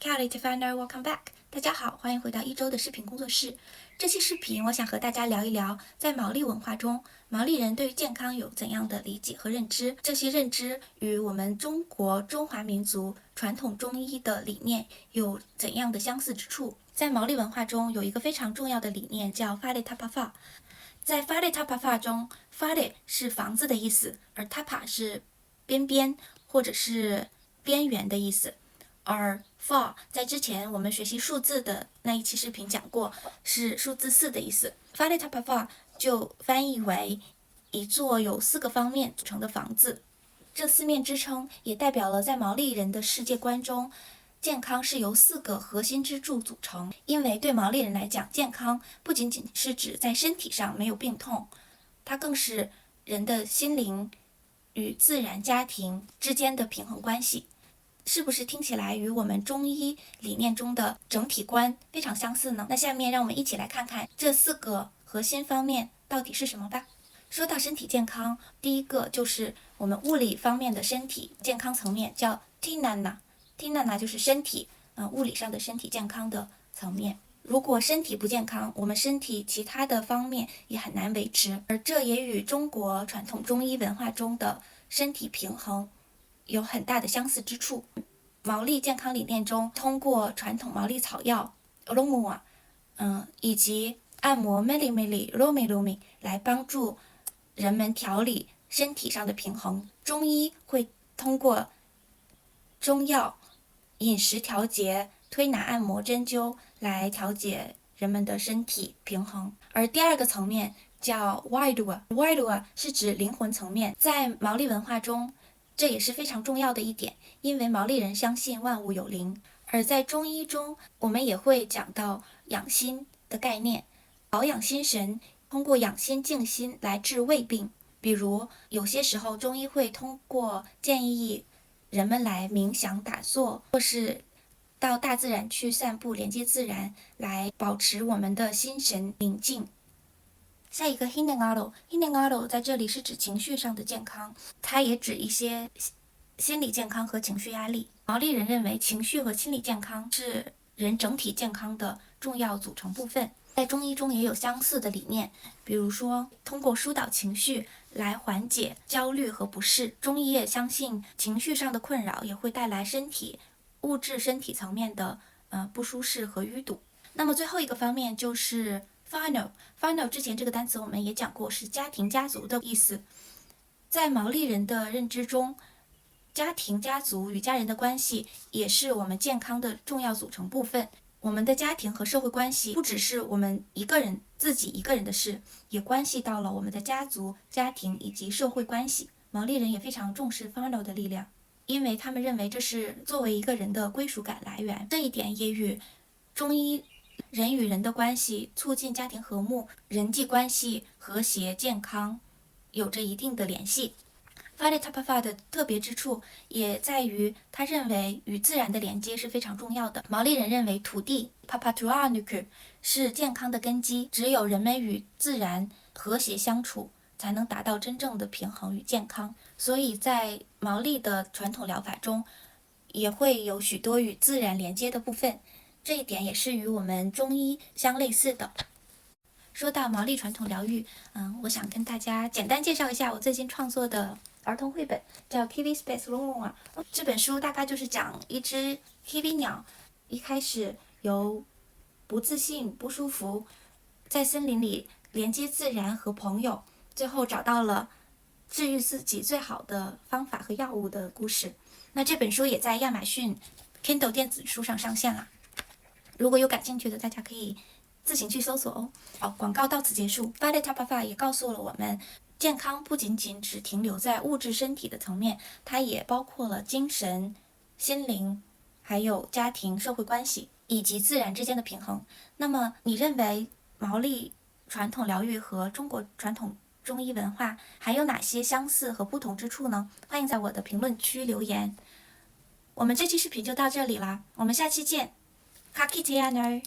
Howdy Tiffany, welcome back. 大家好，欢迎回到一周的视频工作室。这期视频我想和大家聊一聊，在毛利文化中，毛利人对于健康有怎样的理解和认知？这些认知与我们中国中华民族传统中医的理念有怎样的相似之处？在毛利文化中，有一个非常重要的理念叫 Fale Tapa。在 Fale Tapa 中 ，Fale 是房子的意思，而 Tapa 是边边或者是边缘的意思。而 fa 在之前我们学习数字的那一期视频讲过，是数字4的意思。Fale Tapa fa 就翻译为一座由4个方面组成的房子。这4面之称也代表了在毛利人的世界观中，健康是由4个核心支柱组成。因为对毛利人来讲，健康不仅仅是指在身体上没有病痛，它更是人的心灵与自然家庭之间的平衡关系。是不是听起来与我们中医理念中的整体观非常相似呢？那下面让我们一起来看看这4个核心方面到底是什么吧。说到身体健康，第一个就是我们物理方面的身体健康层面，叫 Tinana 就是身体，物理上的身体健康的层面。如果身体不健康，我们身体其他的方面也很难维持，而这也与中国传统中医文化中的身体平衡有很大的相似之处。毛利健康理念中，通过传统毛利草药 Romu 以及按摩 Meli Romi 来帮助人们调理身体上的平衡。中医会通过中药、饮食调节、推拿、按摩、针灸来调节人们的身体平衡。而第2个层面叫 Waidua 是指灵魂层面。在毛利文化中，这也是非常重要的一点，因为毛利人相信万物有灵。而在中医中，我们也会讲到养心的概念，保养心神，通过养心静心来治胃病。比如有些时候中医会通过建议人们来冥想打坐，或是到大自然去散步，连接自然，来保持我们的心神宁静。下一个 Hinengaro 在这里是指情绪上的健康，它也指一些心理健康和情绪压力。毛利人认为情绪和心理健康是人整体健康的重要组成部分。在中医中也有相似的理念，比如说通过疏导情绪来缓解焦虑和不适。中医也相信情绪上的困扰也会带来物质身体层面的不舒适和淤堵。那么最后一个方面就是 Final 之前这个单词我们也讲过，是家庭家族的意思。在毛利人的认知中，家庭家族与家人的关系也是我们健康的重要组成部分。我们的家庭和社会关系不只是我们自己一个人的事，也关系到了我们的家族、家庭以及社会关系。毛利人也非常重视 Final 的力量，因为他们认为这是作为一个人的归属感来源。这一点也与中医人与人的关系，促进家庭和睦、人际关系和谐健康有着一定的联系。Fale Tapa 的特别之处也在于，他认为与自然的连接是非常重要的。毛利人认为土地 Papatuanuku 是健康的根基，只有人们与自然和谐相处，才能达到真正的平衡与健康。所以在毛利的传统疗法中，也会有许多与自然连接的部分，这一点也是与我们中医相类似的。说到毛利传统疗愈，我想跟大家简单介绍一下我最近创作的儿童绘本，叫 Kiwi Space Room。这本书大概就是讲一只 Kiwi 鸟，一开始由不自信、不舒服，在森林里连接自然和朋友，最后找到了治愈自己最好的方法和药物的故事。那这本书也在亚马逊 Kindle 电子书上上线了，如果有感兴趣的，大家可以自行去搜索哦。好，广告到此结束。Fale Tapa 也告诉了我们，健康不仅仅只停留在物质身体的层面，它也包括了精神、心灵，还有家庭、社会关系以及自然之间的平衡。那么你认为毛利传统疗愈和中国传统中医文化还有哪些相似和不同之处呢？欢迎在我的评论区留言。我们这期视频就到这里啦，我们下期见。Kakitiano